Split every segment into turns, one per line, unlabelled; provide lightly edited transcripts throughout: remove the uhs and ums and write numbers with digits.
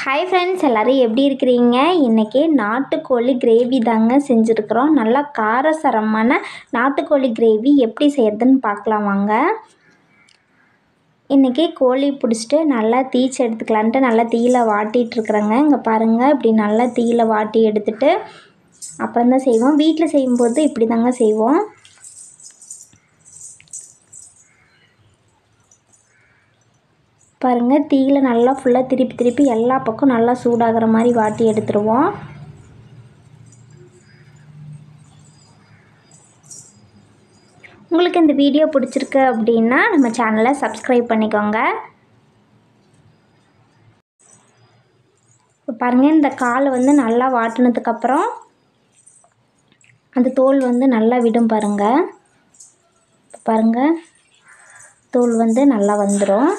Hi friends, எல்லோரும் எப்படி இருக்கிறீங்க? இன்றைக்கி நாட்டுக்கோழி கிரேவி தாங்க செஞ்சுருக்குறோம். நல்லா காரசாரமான நாட்டுக்கோழி கிரேவி எப்படி செய்கிறதுன்னு பார்க்கலாம் வாங்க. இன்றைக்கி கோழி பிடிச்சிட்டு நல்லா தீச்சு எடுத்துக்கலான்ட்டு நல்லா தீயில வாட்டிகிட்ருக்குறேங்க. இங்கே பாருங்கள், இப்படி நல்லா தீயில வாட்டி எடுத்துகிட்டு அப்புறம் தான் செய்வோம். வீட்டில் செய்யும்போது இப்படி தாங்க செய்வோம். பாருங்கள், தீயில நல்லா ஃபுல்லாக திருப்பி எல்லா பக்கம் நல்லா சூடாகிற மாதிரி வாட்டி எடுத்துருவோம். உங்களுக்கு இந்த வீடியோ பிடிச்சிருக்கு அப்படின்னா நம்ம சேனலை சப்ஸ்கிரைப் பண்ணிக்கோங்க. இப்போ பாருங்கள், இந்த காலை நல்லா வாட்டினதுக்கப்புறம் அந்த தோல் நல்லா விடும் பாருங்கள். பாருங்கள், தோல் நல்லா வந்துடும்.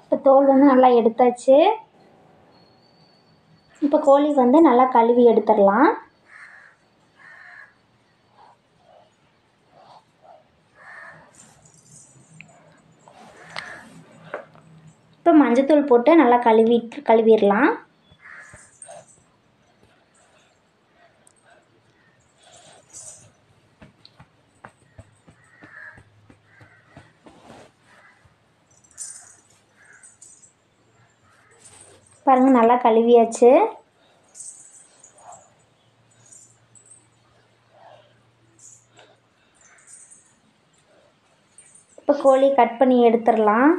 இப்போ தோல் நல்லா எடுத்தாச்சு. இப்போ கோழி நல்லா கழுவி எடுத்துடலாம். இப்போ மஞ்சத்தூள் போட்டு நல்லா கழுவிடலாம். பாருங்கள், நல்லா கழுவியாச்சு. இப்போ கோழி கட் பண்ணி எடுத்துடலாம்.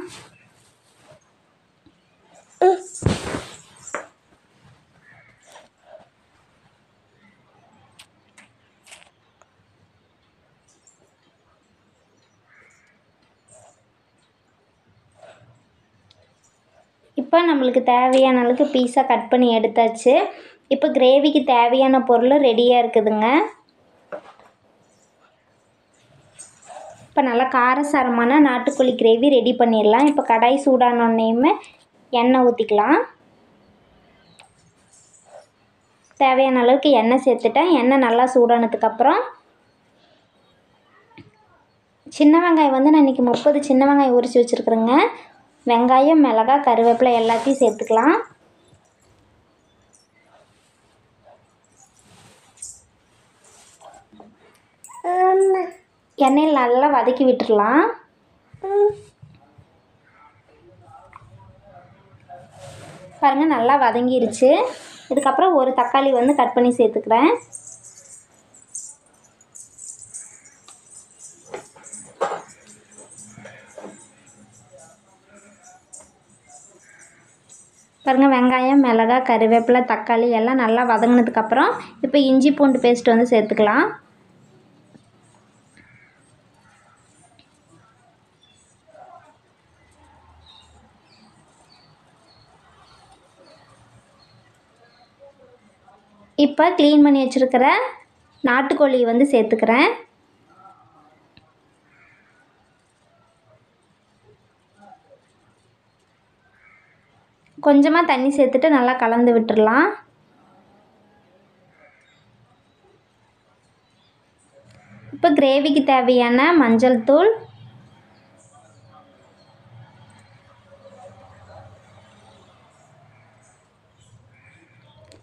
இப்போ நம்மளுக்கு தேவையான அளவுக்கு பீஸாக கட் பண்ணி எடுத்தாச்சு. இப்போ கிரேவிக்கு தேவையான பொருள் ரெடியாக இருக்குதுங்க. இப்போ நல்லா காரசாரமான நாட்டுக்கோழி கிரேவி ரெடி பண்ணிடலாம். இப்போ கடாய் சூடானோடனேயுமே எண்ணெய் ஊற்றிக்கலாம். தேவையான அளவுக்கு எண்ணெய் சேர்த்துட்டேன். எண்ணெய் நல்லா சூடானதுக்கப்புறம் சின்ன வெங்காயம் நான் இன்றைக்கி 30 சின்ன வெங்காயம் உரித்து வச்சுருக்குறேங்க. வெங்காயம், மிளகாய், கருவேப்பிலை எல்லாத்தையும் சேர்த்துக்கலாம். எண்ணெயில் நல்லா வதக்கி விட்டுடலாம். பாருங்கள், நல்லா வதங்கிருச்சு. இதுக்கப்புறம் ஒரு தக்காளி கட் பண்ணி சேர்த்துக்கிறேன். பாருங்கள், வெங்காயம், மிளகாய், கருவேப்பிலை, தக்காளி எல்லாம் நல்லா வதங்கினதுக்கப்புறம் இப்போ இஞ்சி பூண்டு பேஸ்ட் சேர்த்துக்கலாம். இப்போ க்ளீன் பண்ணி வச்சுருக்கிற நாட்டுக்கோழி சேர்த்துக்கிறேன். கொஞ்சமாக தண்ணி சேர்த்துட்டு நல்லா கலந்து விட்டுடலாம். இப்போ கிரேவிக்கு தேவையான மஞ்சள் தூள்,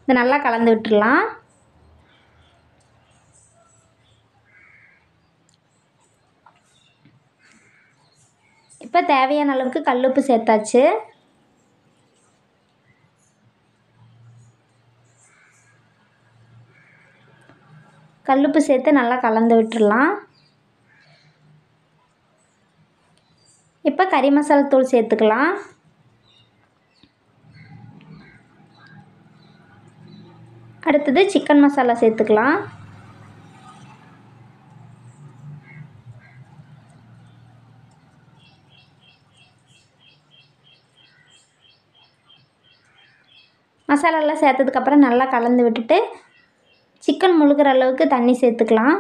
இதை நல்லா கலந்து விட்டுடலாம். இப்போ தேவையான அளவுக்கு கல்லுப்பு சேர்த்தாச்சு. கல்லுப்பு சேர்த்து நல்லா கலந்து விட்டுடலாம். இப்போ கறி மசாலா தூள் சேர்த்துக்கலாம். அடுத்தது சிக்கன் மசாலா சேர்த்துக்கலாம். மசாலாலாம் சேர்த்ததுக்கப்புறம் நல்லா கலந்து விட்டுட்டு சிக்கன் முழுகிற அளவுக்கு தண்ணி சேர்த்துக்கலாம்.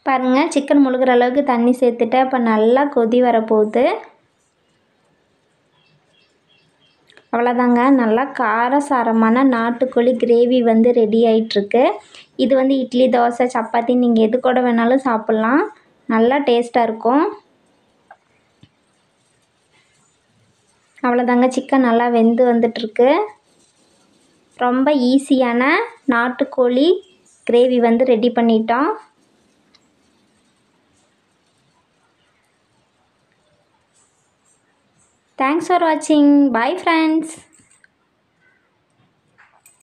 பாருங்கள், சிக்கன் முழுகிற அளவுக்கு தண்ணி சேர்த்துட்டு இப்போ நல்லா கொதி வரப்போகுது. அவ்வளோதாங்க, நல்லா காரசாரமான நாட்டுக்கோழி கிரேவி வந்து ரெடி ஆகிட்டுருக்கு. இது வந்து இட்லி, தோசை, சப்பாத்தி நீங்கள் எது கூட வேணாலும் சாப்பிட்லாம். நல்லா டேஸ்ட்டாக இருக்கும். அவ்வளோதாங்க, சிக்கன் நல்லா வெந்து வந்துட்டுருக்கு. ரொம்ப ஈஸியான நாட்டுக்கோழி கிரேவி வந்து ரெடி பண்ணிட்டோம். தேங்க்ஸ் ஃபார் வாட்சிங். Bye friends.